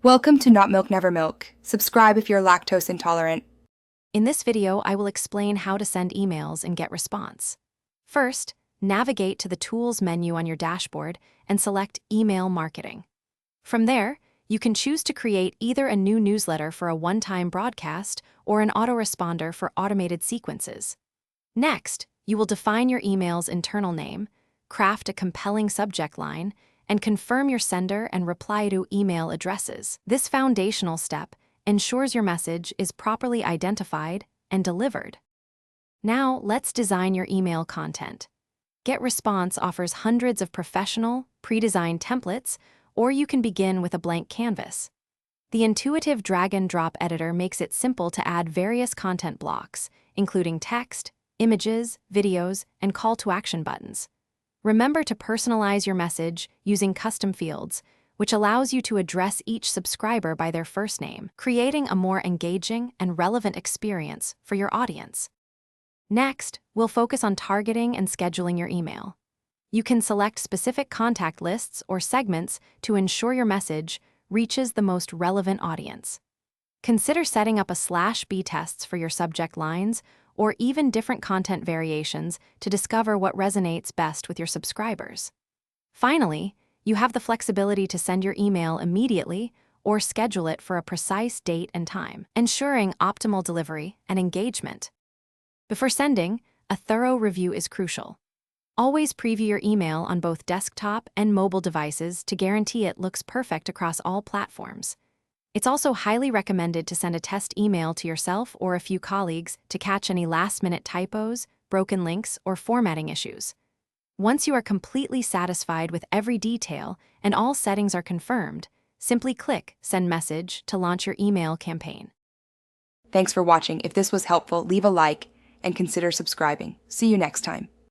Welcome to Not Milk Never Milk. Subscribe if you're lactose intolerant. In this video, I will explain how to send emails in GetResponse. First, navigate to the Tools menu on your dashboard and select Email Marketing. From there, you can choose to create either a new newsletter for a one-time broadcast or an autoresponder for automated sequences. Next, you will define your email's internal name, craft a compelling subject line, and confirm your sender and reply to email addresses. This foundational step ensures your message is properly identified and delivered. Now, let's design your email content. GetResponse offers hundreds of professional, pre-designed templates, or you can begin with a blank canvas. The intuitive drag-and-drop editor makes it simple to add various content blocks, including text, images, videos, and call-to-action buttons. Remember to personalize your message using custom fields, which allows you to address each subscriber by their first name, creating a more engaging and relevant experience for your audience. Next, we'll focus on targeting and scheduling your email. You can select specific contact lists or segments to ensure your message reaches the most relevant audience. Consider setting up a /B tests for your subject lines or even different content variations to discover what resonates best with your subscribers. Finally, you have the flexibility to send your email immediately or schedule it for a precise date and time, ensuring optimal delivery and engagement. Before sending, a thorough review is crucial. Always preview your email on both desktop and mobile devices to guarantee it looks perfect across all platforms. It's also highly recommended to send a test email to yourself or a few colleagues to catch any last-minute typos, broken links, or formatting issues. Once you are completely satisfied with every detail and all settings are confirmed, simply click Send Message to launch your email campaign. Thanks for watching. If this was helpful, leave a like and consider subscribing. See you next time.